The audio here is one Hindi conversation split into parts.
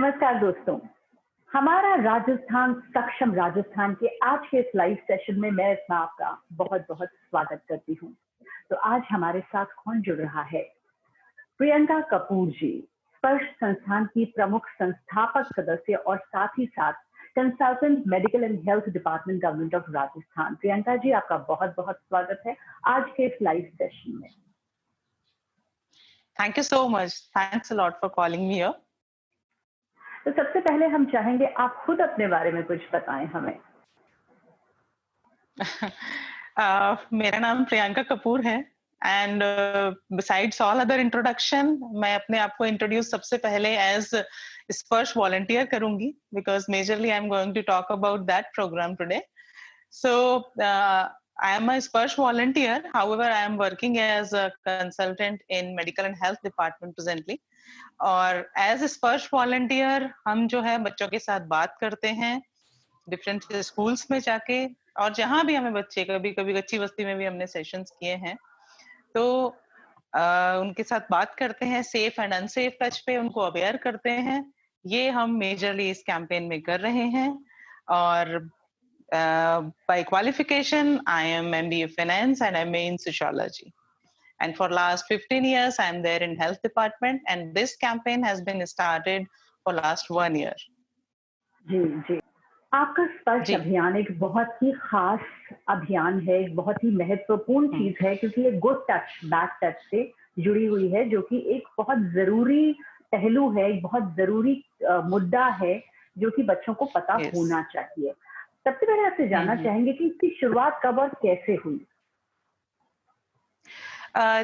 नमस्कार दोस्तों। हमारा राजस्थान सक्षम राजस्थान के आज के इस लाइव सेशन में मैं इसमें आपका बहुत-बहुत स्वागत करती हूँ। तो आज हमारे साथ कौन जुड़ रहा है? प्रियंका कपूर जी, स्पर्श संस्थान की प्रमुख संस्थापक सदस्य और साथ ही साथ consultant medical and health department government of Rajasthan. Priyanka ji, आपका बहुत-बहुत स्वागत है आज के इस लाइव सेशन में। Thank you so much. Thanks a lot for calling me here. तो सबसे पहले हम चाहेंगे आप खुद अपने बारे में कुछ बताएं हमें। मेरा नाम प्रियंका कपूर है and besides all other introduction मैं अपने आप को इंट्रोड्यूस सबसे पहले एज स्पर्श वॉलंटियर करूंगी because majorly I am going to talk about that program today. So I am a Sparsh volunteer. However, I am working as a consultant in medical and health department presently. और एज स्पर्श वॉलंटियर हम जो है बच्चों के साथ बात करते हैं डिफरेंट स्कूल्स में जाके, और जहाँ भी हमें बच्चे, कभी कभी कच्ची बस्ती में भी हमने सेशंस किए हैं, तो उनके साथ बात करते हैं, सेफ एंड अनसेफ टच पे उनको अवेयर करते हैं. ये हम मेजरली इस कैंपेन में कर रहे हैं. और by qualification I am MBA finance and MA in sociology. And for last 15 years, I'm there in health department, and this campaign has been started for last 1 year. जी जी, आपका स्पर्श अभियान एक बहुत ही खास अभियान है, एक बहुत ही महत्वपूर्ण चीज है क्योंकि ये गुड टच बैड टच से जुड़ी हुई है, जो कि एक बहुत जरूरी पहलू है, एक बहुत जरूरी मुद्दा है जो कि बच्चों को पता होना चाहिए. सबसे पहले आपसे जानना चाहेंगे कि इसकी शुरुआत कब और कैसे हुई.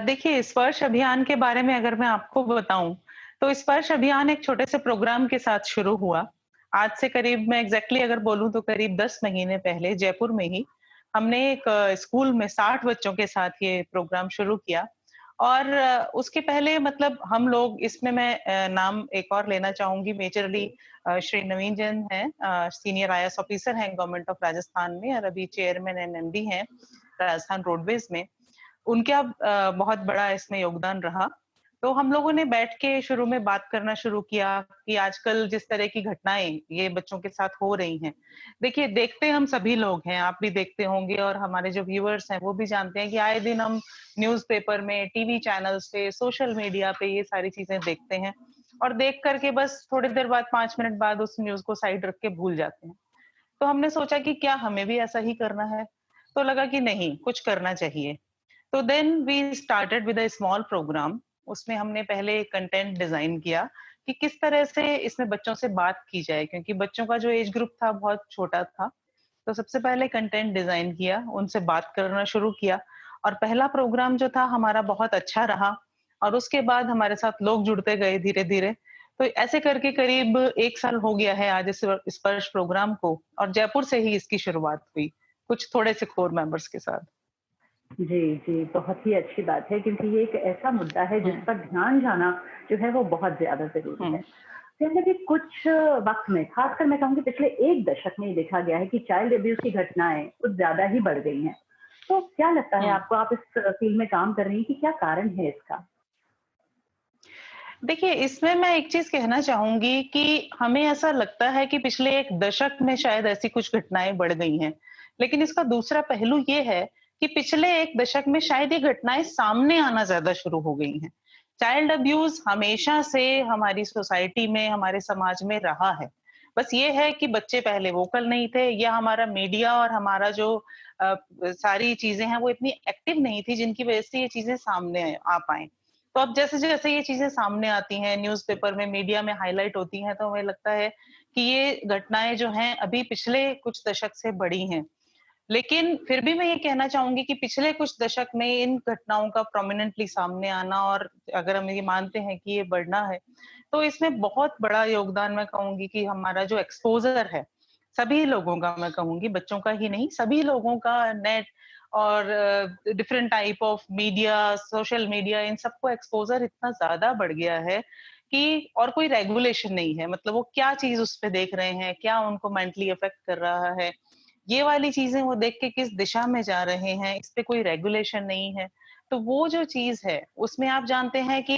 देखिए, स्पर्श अभियान के बारे में अगर मैं आपको बताऊं तो स्पर्श अभियान एक छोटे से प्रोग्राम के साथ शुरू हुआ. आज से करीब, मैं एग्जैक्टली अगर बोलूं तो करीब 10 महीने पहले जयपुर में ही हमने एक स्कूल में 60 बच्चों के साथ ये प्रोग्राम शुरू किया. और उसके पहले मतलब हम लोग इसमें, मैं नाम एक और लेना चाहूंगी, मेजरली श्री नवीन जैन हैं, सीनियर IAS ऑफिसर हैं गवर्नमेंट ऑफ राजस्थान में और अभी चेयरमैन एंड MD हैं राजस्थान रोडवेज में. उनका बहुत बड़ा इसमें योगदान रहा. तो हम लोगों ने बैठ के शुरू में बात करना शुरू किया कि आजकल जिस तरह की घटनाएं ये बच्चों के साथ हो रही हैं, देखिए देखते हम सभी लोग हैं, आप भी देखते होंगे और हमारे जो व्यूअर्स हैं वो भी जानते हैं कि आए दिन हम न्यूज़पेपर में, टीवी चैनल्स पे, सोशल मीडिया पे ये सारी चीजें देखते हैं और देख करके बस थोड़ी देर बाद, 5 मिनट बाद उस न्यूज को साइड रख के भूल जाते हैं. तो हमने सोचा कि क्या हमें भी ऐसा ही करना है. तो लगा कि नहीं, कुछ करना चाहिए. तो then we started with a small program. उसमें हमने पहले कंटेंट डिजाइन किया कि किस तरह से इसमें बच्चों से बात की जाए, क्योंकि बच्चों का जो एज ग्रुप था बहुत छोटा था. तो सबसे पहले कंटेंट डिजाइन किया, उनसे बात करना शुरू किया और पहला प्रोग्राम जो था हमारा बहुत अच्छा रहा. और उसके बाद हमारे साथ लोग जुड़ते गए धीरे धीरे. तो ऐसे करके करीब 1 साल हो गया है आज इस स्पर्श प्रोग्राम को, और जयपुर से ही इसकी शुरुआत हुई कुछ थोड़े से कोर मेंबर्स के साथ. जी जी, बहुत ही अच्छी बात है क्योंकि ये एक ऐसा मुद्दा है जिस पर ध्यान जाना जो है वो बहुत ज्यादा जरूरी है. जैसे कि कुछ वक्त में, खासकर मैं कहूँगी पिछले 1 दशक में, देखा गया है कि चाइल्ड अब्यूज की घटनाएं कुछ ज्यादा ही बढ़ गई हैं. तो क्या लगता है आपको, आप इस फील्ड में काम कर रही हैं, कि क्या कारण है इसका? देखिए, इसमें मैं एक चीज कहना चाहूंगी कि हमें ऐसा लगता है कि पिछले 1 दशक में शायद ऐसी कुछ घटनाएं बढ़ गई हैं, लेकिन इसका दूसरा पहलू ये है कि पिछले 1 दशक में शायद ये घटनाएं सामने आना ज्यादा शुरू हो गई हैं. चाइल्ड अब्यूज हमेशा से हमारी सोसाइटी में, हमारे समाज में रहा है. बस ये है कि बच्चे पहले वोकल नहीं थे, या हमारा मीडिया और हमारा जो सारी चीजें हैं वो इतनी एक्टिव नहीं थी जिनकी वजह से ये चीजें सामने आ पाए. तो अब जैसे जैसे ये चीजें सामने आती हैं, न्यूज़पेपर में, मीडिया में हाईलाइट होती हैं, तो हमें लगता है कि ये घटनाएं जो हैं अभी पिछले कुछ दशक से बढ़ी हैं. लेकिन फिर भी मैं ये कहना चाहूंगी कि पिछले कुछ दशक में इन घटनाओं का प्रोमिनेंटली सामने आना, और अगर हम ये मानते हैं कि ये बढ़ना है, तो इसमें बहुत बड़ा योगदान मैं कहूंगी कि हमारा जो एक्सपोजर है सभी लोगों का, मैं कहूंगी बच्चों का ही नहीं, सभी लोगों का, नेट और different type of media, social media, इन सबको एक्सपोजर इतना ज्यादा बढ़ गया है कि और कोई रेगुलेशन नहीं है. मतलब वो क्या चीज उस पे देख रहे हैं, क्या उनको मेंटली अफेक्ट कर रहा है, ये वाली चीजें वो देख के किस दिशा में जा रहे हैं, इस पे कोई रेगुलेशन नहीं है. तो वो जो चीज है उसमें आप जानते हैं कि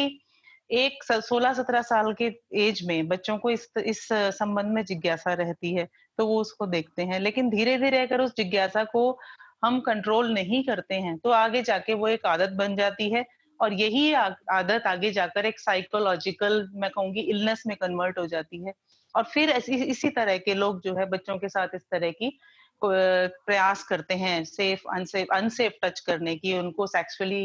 एक 16-17 साल के एज में बच्चों को इस संबंध में जिज्ञासा रहती है, तो वो उसको देखते हैं। लेकिन धीरे-धीरे अगर उस जिज्ञासा को हम कंट्रोल नहीं करते हैं, तो आगे जाके वो एक आदत बन जाती है और यही आदत आगे जाकर एक साइकोलॉजिकल मैं कहूँगी इलनेस में कन्वर्ट हो जाती है। और फिर इसी तरह के लोग जो है बच्चों के साथ इस तरह की प्रयास करते हैं अनसेफ टच करने की, उनको सेक्सुअली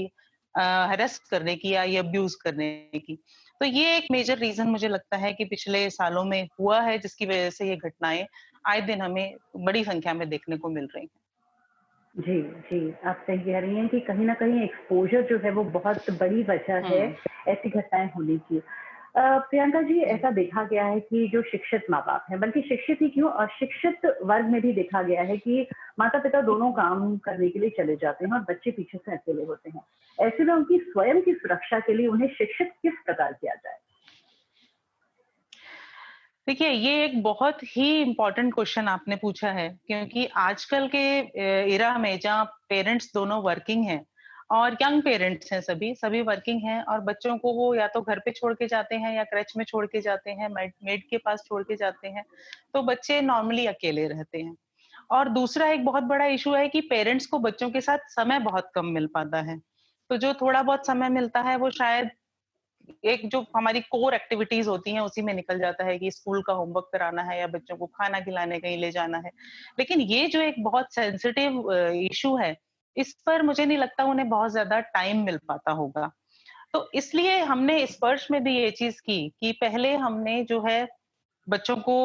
हैरेस करने की या ये अब्यूज करने की। तो ये एक मेजर रीजन मुझे लगता है कि पिछले सालों में हुआ है, जिसकी वजह से ये घटनाएं आए दिन हमें बड़ी संख्या में देखने को मिल रही हैं। जी, जी, आप सही कह रही हैं कि कहीं न कहीं एक्सपोज़र जो है वो बहुत बड़ी वजह है हुँ, ऐसी घटनाएँ होने की। प्रियंका जी, हुँ, ऐसा देखा गया है कि जो शिक्षित माँ-बाप हैं, बल्कि शिक्षित ही क्यों अशिक्षित वर्ग में भी देखा गया है कि माता-पिता दोनों काम करने के लिए चले जाते हैं और बच्चे पीछे से अकेले होते हैं। ऐसे में उनकी स्वयं की सुरक्षा के लिए उन्हें शिक्षित किस प्रकार किया जाए? देखिए, ये एक बहुत ही इम्पोर्टेंट क्वेश्चन आपने पूछा है, क्योंकि आजकल के एरा में जहाँ पेरेंट्स दोनों वर्किंग हैं और यंग पेरेंट्स हैं सभी वर्किंग हैं और बच्चों को वो या तो घर पे छोड़ के जाते हैं या क्रेच में छोड़ के जाते हैं, मेड के पास छोड़ के जाते हैं, तो बच्चे नॉर्मली अकेले रहते हैं। और दूसरा एक बहुत बड़ा इश्यू है कि पेरेंट्स को बच्चों के साथ समय बहुत कम मिल पाता है। तो जो थोड़ा बहुत समय मिलता है, वो शायद एक जो हमारी कोर एक्टिविटीज होती हैं उसी में निकल जाता है कि स्कूल का होमवर्क कराना है या बच्चों को खाना खिलाने कहीं ले जाना है। लेकिन ये जो एक बहुत सेंसिटिव इश्यू है, इस पर मुझे नहीं लगता उन्हें बहुत ज़्यादा टाइम मिल पाता होगा। तो इसलिए हमने स्पर्श में भी ये चीज़ की कि पहले हमने जो है बच्चों को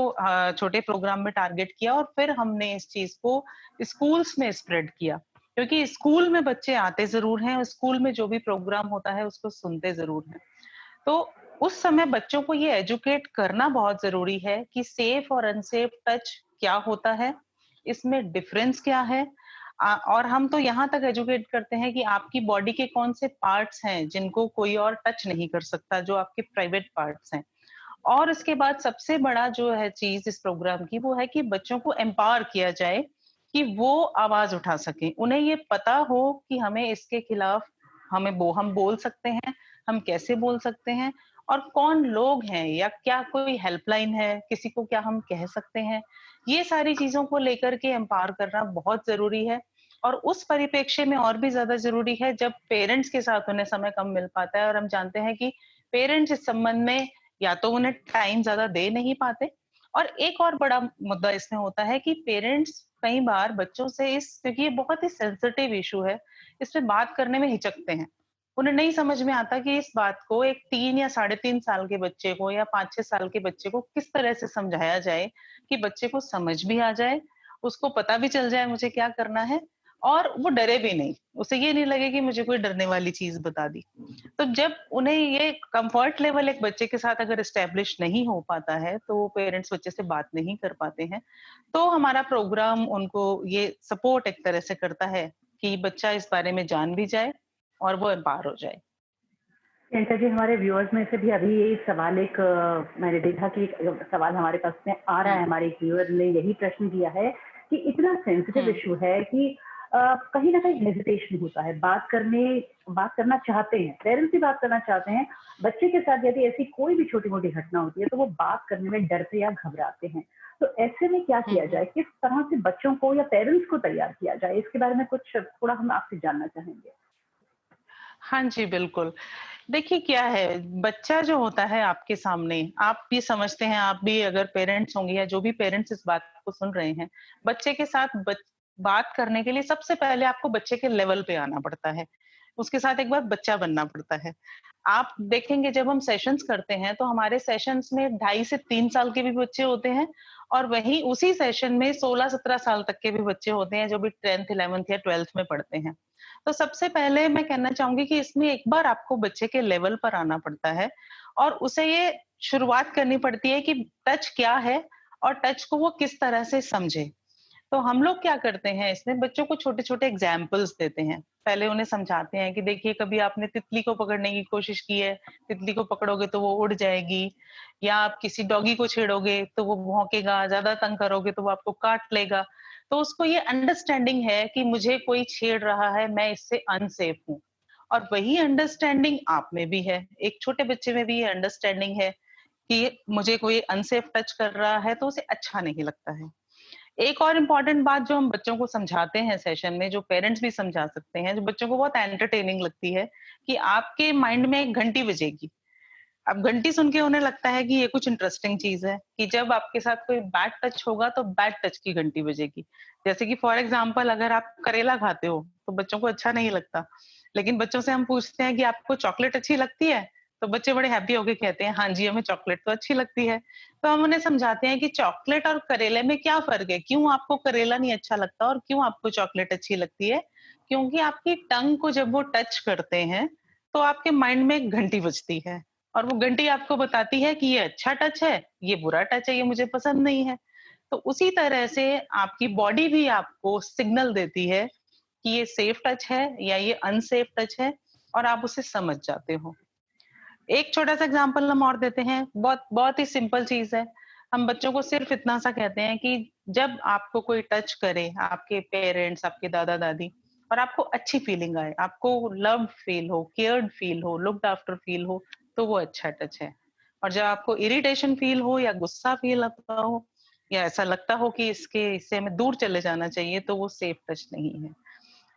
छोटे प्रोग्राम में टारगेट किया और फिर हमने इस चीज़ को स्कूल्स में स्प्रेड किया। क्योंकि स्कूल में बच्चे आते ज़रूर हैं और स्कूल में जो भी प्रोग्राम होता है उसको सुनते ज़रूर हैं। तो उस समय बच्चों को ये एजुकेट करना बहुत ज़रूरी है कि सेफ और अनसेफ टच क्या होता है, इसमें डिफरेंस क्या है। और हम तो यहाँ तक एजुकेट करते हैं कि आपकी बॉडी के कौन से पार्ट्स हैं जिनको कोई और टच नहीं कर सकता, जो आपके प्राइवेट पार्ट्स हैं। और इसके बाद सबसे बड़ा जो है चीज़ इस प्रोग्राम की वो है कि बच्चों को एम्पावर किया जाए कि वो आवाज़ उठा सकें। उन्हें ये पता हो कि हमें इसके खिलाफ हम बोल सकते हैं, हम कैसे बोल सकते हैं और कौन लोग हैं या क्या कोई हेल्पलाइन है, किसी को क्या हम कह सकते हैं। ये सारी चीज़ों को लेकर के एम्पावर करना बहुत ज़रूरी है और उस परिप्रेक्ष्य में और भी ज़्यादा ज़रूरी है जब पेरेंट्स के साथ उन्हें समय कम मिल पाता है और हम जानते हैं कि पेरेंट्स इस संबंध में या तो उन्हें टाइम ज़्यादा दे नहीं पाते और एक और बड़ा मुद्दा इसमें होता है कि पेरेंट्स कई बार बच्चों से इस क्योंकि ये बहुत ही सेंसिटिव इश्यू है, इस पे बात करने में हिचकते हैं। उन्हें नहीं समझ में आता कि इस बात को एक 3 या साढ़े 3 साल के बच्चे को या 5-6 साल के बच्चे को किस तरह से समझाया जाए कि बच्चे को समझ भी आ जाए, उसको पता भी चल जाए मुझे क्या करना है और वो डरे भी नहीं। उसे ये नहीं लगे कि मुझे कोई डरने वाली चीज़ बता दी। तो जब उन्हें ये कम्फर्ट लेवल एक बच्चे के साथ अगर एस्टेब्लिश नहीं हो पाता है, तो पेरेंट्स बच्चे से बात नहीं कर पाते हैं, तो हमारा प्रोग्राम उनको ये सपोर्ट एक तरह से करता है कि बच्चा इस बारे में जान भी जाए और वो एम्पावर हो जाए। प्रियंका जी, हमारे व्यूअर्स में से भी अभी ये सवाल एक मैंने देखा कि एक सवाल हमारे पास में आ रहा है, हुँ, हमारे एक व्यूअर ने यही प्रश्न किया है कि इतना सेंसिटिव हुँ, इश्यू है कि कहीं न कहीं हेजिटेशन होता है, बात करना चाहते हैं, पेरेंट्स भी बात करना चाहते हैं, बच्चे के साथ यदि ऐसी कोई भी छोटी-मोटी घटना होती है, तो वो बात करने में डरते या घबराते हैं। तो ऐसे में क्या हुँ, किया हुँ। जाए? किस तरह से बच्चों को या पेरेंट्स को तैयार किया जाए? इसके बारे में कुछ थोड़ा हम आपसे जानना चाहेंगे। हाँ जी, बिल्कुल। देखिए क्या है, बच्चा जो होता है आपके सामने, आप भी समझते हैं, आप भी अगर पेरेंट्स होंगे या जो भी पेरेंट्स इस बात को सुन रहे हैं, बच्चे के साथ बात करने के लिए सबसे पहले आपको बच्चे के लेवल पे आना पड़ता है। उसके साथ एक बार बच्चा बनना पड़ता है। आप देखेंगे जब हम सेशंस करते हैं, तो हमारे सेशंस में 2.5 से 3 साल के भी बच्चे होते हैं और वहीं उसी सेशन में 16-17 साल तक के भी बच्चे होते हैं, जो भी 10th, 11th या 12th में पढ़ते हैं। तो सबसे पहले मैं कहना चाहूँगी कि इसमें एक बार आपको बच्चे के लेवल पर आना पड़ता है और उसे ये शुरुआत करनी पड़ती है कि टच क्या है और टच को वो किस तरह से समझे। तो हम लोग क्या करते हैं इसमें बच्चों को छोटे-छोटे एग्ज़ाम्पल्स देते हैं। पहले उन्हें समझाते हैं कि देखिए कभी आपने तितली को पकड़ने की कोशिश की है, तितली को पकड़ोगे तो वो उड़ जाएगी या आप किसी डॉगी को छेड़ोगे तो वो भौंकेगा, ज़्यादा तंग करोगे तो वो आपको काट लेगा। तो उसको ये अंडरस्टैंडिंग है कि मुझे कोई छेड़ रहा है, मैं इससे अनसेफ हूँ। और वही अंडरस्टैंडिंग आप में भी है, एक छोटे बच्चे में भी ये अंडरस्टैंडिंग है कि मुझे कोई अनसेफ टच कर रहा है तो उसे अच्छा नहीं लगता है। एक और इम्पोर्टेंट बात जो हम बच्चों को समझाते हैं सेशन में, जो पेरेंट्स भी समझा सकते हैं, जो बच्चों को बहुत एंटरटेनिंग लगती है, कि आपके माइंड में एक घंटी बजेगी। अब घंटी सुन के उन्हें लगता है कि ये कुछ इंटरेस्टिंग चीज है, कि जब आपके साथ कोई बैड टच होगा तो बैड टच की घंटी बजेगी। जैसे कि फॉर एग्जांपल अगर आप करेला खाते हो तो बच्चों को अच्छा नहीं लगता, लेकिन बच्चों से हम पूछते हैं कि आपको चॉकलेट अच्छी लगती है, तो बच्चे बड़े हैप्पी होके कहते हैं हाँ जी हमें चॉकलेट तो अच्छी लगती है। तो हम उन्हें समझाते हैं कि चॉकलेट और करेले में क्या फर्क है, क्यों आपको करेला नहीं अच्छा लगता और क्यों आपको चॉकलेट अच्छी लगती है। क्योंकि आपकी टंग को जब वो टच करते हैं तो आपके माइंड में एक घंटी बजती है, और वो घंटी आपको बताती है कि ये अच्छा टच है, ये बुरा टच है, ये मुझे पसंद नहीं है। तो उसी तरह से आपकी बॉडी भी आपको सिग्नल देती है कि ये सेफ टच है या ये अनसेफ टच है, और आप उसे समझ जाते हो। एक छोटा-सा एग्जांपल हम और देते हैं, बहुत बहुत ही सिंपल चीज़ है। हम बच्चों को सिर्फ इतना सा कहते हैं कि जब आपको कोई टच करे, आपके पेरेंट्स, आपके दादा-दादी, और आपको अच्छी फीलिंग आए, आपको लव्ड फील हो, केयर्ड फील हो, लुक्ड आफ्टर फील हो, तो वो अच्छा टच है। और जब आपको इरिटेशन फील हो या गुस्सा फील आता हो या ऐसा लगता हो कि इससे हमें दूर चले जाना चाहिए, तो वो सेफ टच नहीं है।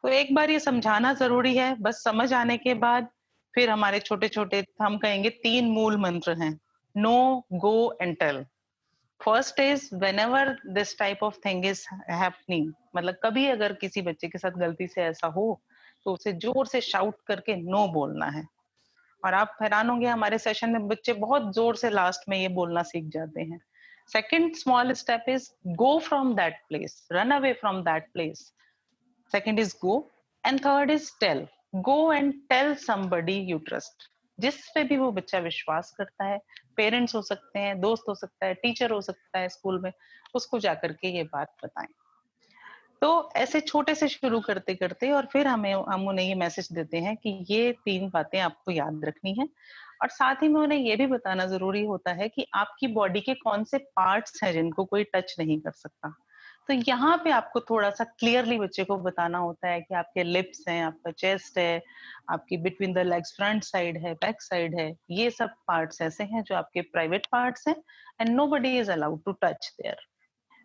तो एक बार ये समझाना ज़रूरी है, बस समझ आने के बाद फिर हमारे छोटे-छोटे हम कहेंगे 3 मूल मंत्र हैं। No, go and tell. First is whenever this type of thing is happening, मतलब कभी अगर किसी बच्चे के साथ गलती से ऐसा हो, तो उसे ज़ोर से शाउट करके नो बोलना है। और आप हैरान होंगे हमारे सेशन में बच्चे बहुत ज़ोर से लास्ट में ये बोलना सीख जाते हैं। Second small step is go from that place, run away from that place. Second is go, and third is tell. Go and tell somebody you trust. जिस पे भी वो बच्चा विश्वास करता है, पेरेंट्स हो सकते हैं, दोस्त हो सकता है, टीचर हो सकता है स्कूल में, उसको जाकर के ये बात बताएं। तो ऐसे छोटे से शुरू करते करते और फिर हम उन्हें ये मैसेज देते हैं कि ये 3 बातें आपको याद रखनी है, और साथ ही में उन्हें ये भी बताना जरूरी होता है कि आपकी बॉडी के कौन से पार्ट्स हैं जिनको कोई टच नहीं कर सकता। तो यहाँ पे आपको थोड़ा-सा क्लियरली बच्चे को बताना होता है कि आपके लिप्स हैं, आपका चेस्ट है, आपकी between the legs front side है, बैक साइड है। ये सब पार्ट्स ऐसे हैं जो आपके प्राइवेट पार्ट्स हैं, and nobody is allowed to touch there.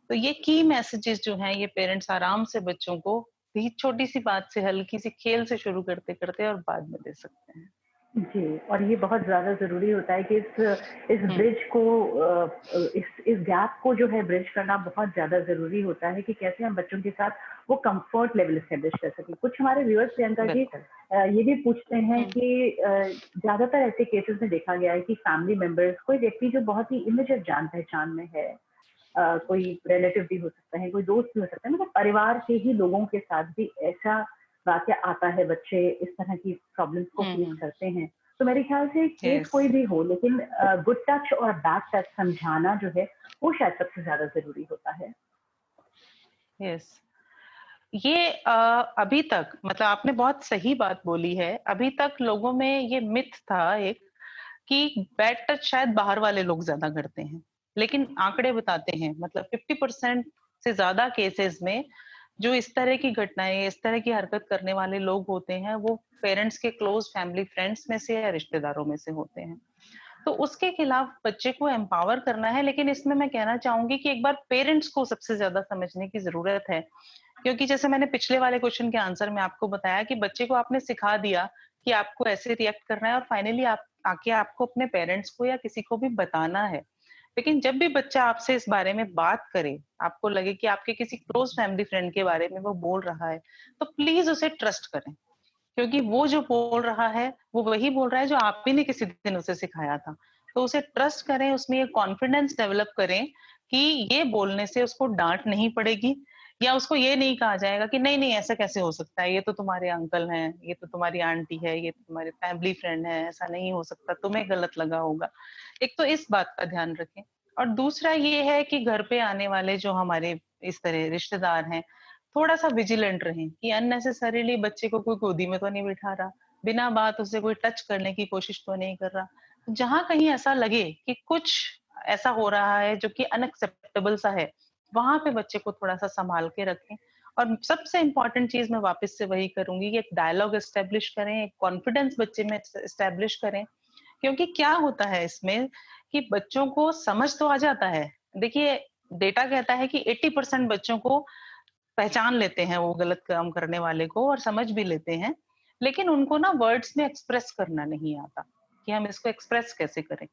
तो ये की मैसेजेस जो हैं, ये पेरेंट्स आराम से बच्चों को भी छोटी-सी बात से, हल्की-सी खेल से शुरू करते-करते और बाद में दे सकते हैं। जी, और ये बहुत ज़्यादा ज़रूरी होता है कि इस हुँ, ब्रिज को इस गैप को जो है ब्रिज करना बहुत ज़्यादा ज़रूरी होता है कि कैसे हम बच्चों के साथ वो कम्फर्ट लेवल एस्टेब्लिश कर सकें। कुछ हमारे व्यूअर्स प्रियंका जी बिल्कुल। ये भी पूछते हैं हुँ, कि ज़्यादातर ऐसे केसेस में देखा गया है कि फैमिली मेंबर्स, कोई व्यक्ति जो बहुत ही इमीडिएट जान-पहचान में है, कोई रिलेटिव भी हो सकता है, कोई दोस्त भी हो सकता है, मतलब परिवार के ही लोगों के साथ भी ऐसा वाक़या आता है, बच्चे इस तरह की प्रॉब्लम्स को हुँ, फेस हुँ। करते हैं। तो मेरे ख़्याल से केस यस, कोई भी हो, लेकिन गुड टच और बैड टच समझाना जो है, वो शायद सबसे ज़्यादा ज़रूरी होता है। यस। ये अभी तक मतलब आपने बहुत सही बात बोली है। अभी तक लोगों में ये मिथ था एक, कि बैड टच शायद बाहर वाले लोग ज़्यादा करते हैं। लेकिन आंकड़े बताते हैं, मतलब 50% से ज़्यादा केसेज़ में जो इस तरह की घटनाएँ, इस तरह की हरकत करने वाले लोग होते हैं, वो पेरेंट्स के क्लोज़ फैमिली फ्रेंड्स में से या रिश्तेदारों में से होते हैं। तो उसके खिलाफ बच्चे को एम्पावर करना है, लेकिन इसमें मैं कहना चाहूँगी कि एक बार पेरेंट्स को सबसे ज़्यादा समझने की ज़रूरत है। क्योंकि जैसे मैंने पिछले वाले क्वेश्चन के आंसर में आपको बताया कि बच्चे को आपने सिखा दिया कि आपको ऐसे रिएक्ट करना है, और फाइनली आप आके आपको अपने पेरेंट्स को या किसी को भी बताना है। लेकिन जब भी बच्चा आपसे इस बारे में बात करे, आपको लगे कि आपके किसी क्लोज़ फैमिली फ्रेंड के बारे में वो बोल रहा है, तो प्लीज़ उसे ट्रस्ट करें। क्योंकि वो जो बोल रहा है, वो वही बोल रहा है जो आप ही ने किसी दिन उसे सिखाया था। तो उसे ट्रस्ट करें, उसमें ये कॉन्फिडेंस डेवलप करें कि ये बोलने से उसको डाँट नहीं पड़ेगी, या उसको ये नहीं कहा जाएगा कि नहीं-नहीं ऐसा कैसे हो सकता है, ये तो तुम्हारे अंकल हैं, ये तो तुम्हारी आंटी है, ये तो तुम्हारे फैमिली फ्रेंड है, ऐसा नहीं हो सकता, तुम्हें गलत लगा होगा। एक तो इस बात का ध्यान रखें, और दूसरा ये है कि घर पे आने वाले जो हमारे इस तरह रिश्तेदार हैं, थोड़ा-सा विजिलेंट रहें कि अननेसेसरीली बच्चे को कोई गोदी में तो नहीं बिठा रहा, बिना बात उसे कोई टच करने की कोशिश तो नहीं कर रहा। जहाँ कहीं ऐसा लगे कि कुछ ऐसा हो रहा है जो कि अनएक्सेप्टेबल सा है, वहाँ पे बच्चे को थोड़ा-सा सँभाल के रखें, और सबसे इम्पोर्टेंट चीज मैं वापस से वही करूंगी कि एक डायलॉग एस्टेब्लिश करें, एक कॉन्फिडेंस बच्चे में एस्टेब्लिश करें। क्योंकि क्या होता है इसमें कि बच्चों को समझ तो आ जाता है। देखिए, डेटा कहता है कि 80% बच्चों को पहचान लेते हैं वो गलत काम करने वाले को और समझ भी लेते हैं। लेकिन उनको ना वर्ड्स में एक्सप्रेस करना नहीं आता कि हम इसको एक्सप्रेस कैसे करें।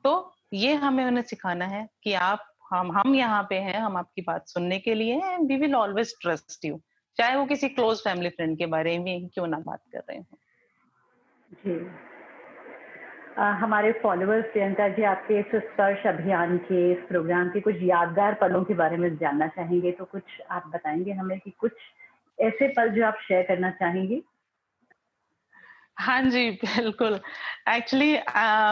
तो ये हमें उन्हें सिखाना है कि आप हम यहाँ पे हैं, हम आपकी बात सुनने के लिए हैं and we will always trust you. चाहे वो किसी क्लोज फैमिली फ्रेंड के बारे में ही क्यों ना बात कर रहे हो। जी। हमारे फॉलोअर्स प्रियंका जी आपके इस स्पर्श अभियान के इस प्रोग्राम के कुछ यादगार पलों के बारे में जानना चाहेंगे, तो कुछ आप बताएंगे हमें कि कुछ ऐसे पल जो आप शेयर करना चाहेंगी? हाँ जी, बिल्कुल। एक्चुअली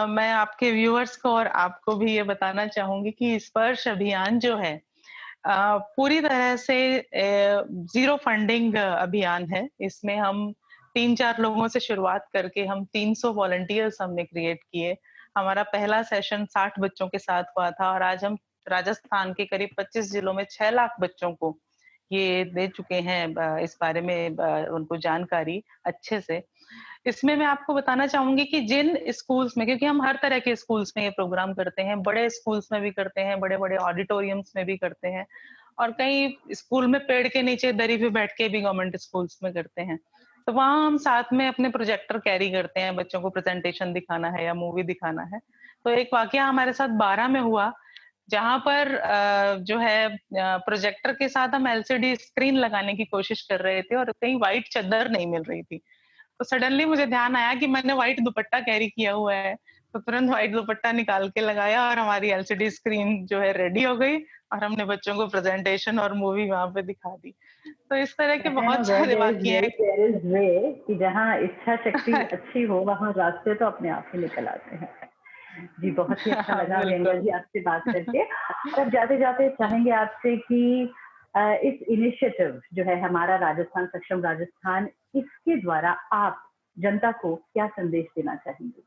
मैं आपके व्यूअर्स को और आपको भी ये बताना चाहूँगी कि स्पर्श अभियान जो है पूरी तरह से ज़ीरो फंडिंग अभियान है। इसमें हम 3-4 लोगों से शुरुआत करके हम 300 वॉलंटियर्स हमने क्रिएट किए। हमारा पहला सेशन 60 बच्चों के साथ हुआ था और आज हम राजस्थान के करीब 25 जिलों में 6 लाख बच्चों को ये दे चुके हैं इस बारे में उनको जानकारी अच्छे से। इसमें मैं आपको बताना चाहूँगी कि जिन स्कूल्स में, क्योंकि हम हर तरह के स्कूल्स में ये प्रोग्राम करते हैं, बड़े स्कूल्स में भी करते हैं, बड़े-बड़े ऑडिटोरियम्स में भी करते हैं और कई स्कूल में पेड़ के नीचे दरी पे बैठ के भी गवर्नमेंट स्कूल्स में करते हैं। तो वहाँ हम साथ में अपने प्रोजेक्टर कैरी करते हैं, बच्चों को प्रेज़ेंटेशन दिखाना है या मूवी दिखाना है। तो एक वाकया हमारे साथ 12 में हुआ, जहाँ पर जो है प्रोजेक्टर के साथ हम एलसीडी स्क्रीन लगाने की कोशिश कर रहे थे और कहीं व्हाइट चद्दर नहीं मिल रही थी। तो सडनली मुझे ध्यान आया कि मैंने व्हाइट दुपट्टा कैरी किया हुआ है, तो तुरंत व्हाइट दुपट्टा निकाल के लगाया और हमारी एलसीडी स्क्रीन जो है रेडी हो गई और हमने बच्चों को प्रेज़ेंटेशन और मूवी वहाँ पे दिखा दी। तो इस तरह के कहते हैं ना, बहुत वेयर सारे देयर इज वाक़ये विल हैं। देयर इज वे, कि जहाँ इच्छा शक्ति अच्छी हो वहाँ रास्ते तो अपने आप ही निकल आते हैं। जी, बहुत ही अच्छा हाँ, लगा प्रियंका बिल्कुल। जी आपसे बात करके। और अब जाते-जाते चाहेंगे आपसे कि इस इनिशिएटिव जो है हमारा राजस्थान सक्षम राजस्थान, इसके द्वारा आप जनता को क्या संदेश देना चाहेंगे?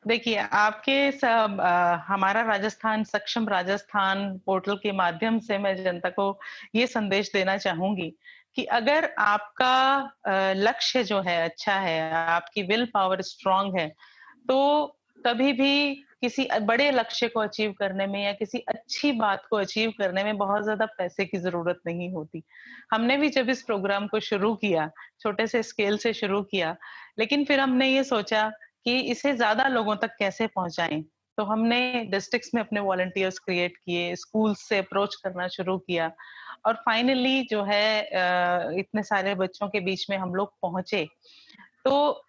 देखिए, आपके सब हमारा राजस्थान सक्षम राजस्थान पोर्टल के माध्यम से मैं जनता को ये संदेश देना चाहूँगी कि अगर आपका लक्ष्य जो है अच्छा है, आपकी विल पावर स्ट्रॉन्ग है, तो कभी भी किसी बड़े लक्ष्य को अचीव करने में या किसी अच्छी बात को अचीव करने में बहुत ज़्यादा पैसे की ज़रूरत नहीं होती। हमने भी जब इस प्रोग्राम को शुरू किया, छोटे से स्केल से शुरू किया, लेकिन फिर हमने ये सोचा कि इसे ज़्यादा लोगों तक कैसे पहुँचाएँ? तो हमने डिस्ट्रिक्ट्स में अपने वॉलंटियर्स क्रिएट किए, स्कूल्स से अप्रोच करना शुरू किया और फाइनली जो है इतने सारे बच्चों के बीच में हम लोग पहुँचे। तो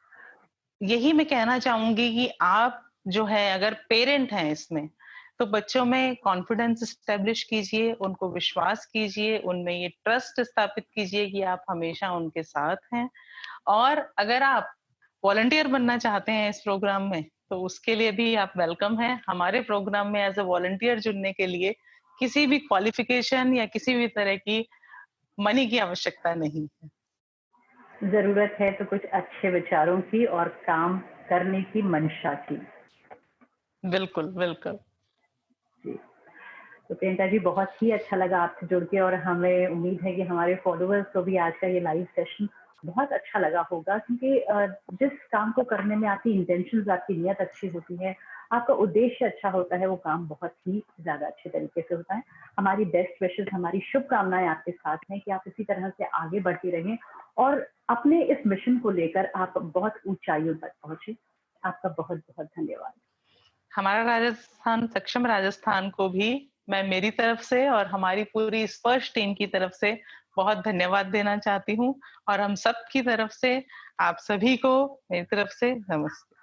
यही मैं कहना चाहूँगी कि आप जो है अगर पेरेंट हैं इसमें, तो बच्चों में कॉन्फिडेंस एस्टेब्लिश कीजिए, उनको विश्वास कीजिए, उनमें ये ट्रस्ट स्थापित कीजिए कि आप हमेशा उनके साथ हैं। और अगर आप वॉलंटियर बनना चाहते हैं इस प्रोग्राम में, तो उसके लिए भी आप वेलकम हैं। हमारे प्रोग्राम में एज़ अ वॉलंटियर जुड़ने के लिए किसी भी क्वालिफ़िकेशन या किसी भी तरह की मनी की आवश्यकता नहीं है। ज़रूरत है तो कुछ अच्छे विचारों की और काम करने की मंशा की। बिल्कुल, बिल्कुल। जी। तो प्रियंका जी बहुत ही अच्छा लगा आपसे जुड़ के, और हमें उम्मीद है कि हमारे फॉलोअर्स को भी आज का ये लाइव सेशन बहुत अच्छा लगा होगा, क्योंकि जिस काम को करने में आपकी इंटेंशंस, आपकी नीयत अच्छी होती है, आपका उद्देश्य अच्छा होता है, वो काम बहुत ही ज़्यादा अच्छे तरीके से होता है। हमारी बेस्ट विशेज़, हमारी शुभकामनाएँ आपके साथ हैं कि आप इसी तरह से आगे बढ़ती रहें और अपने इस मिशन को लेकर आप बहुत ऊँचाइयों तक पहुँचे। आपका बहुत-बहुत धन्यवाद। हमारा राजस्थान सक्षम राजस्थान को भी मैं मेरी तरफ से और हमारी पूरी स्पर्श टीम की तरफ से बहुत धन्यवाद देना चाहती हूँ और हम सब की तरफ से आप सभी को मेरी तरफ से नमस्ते।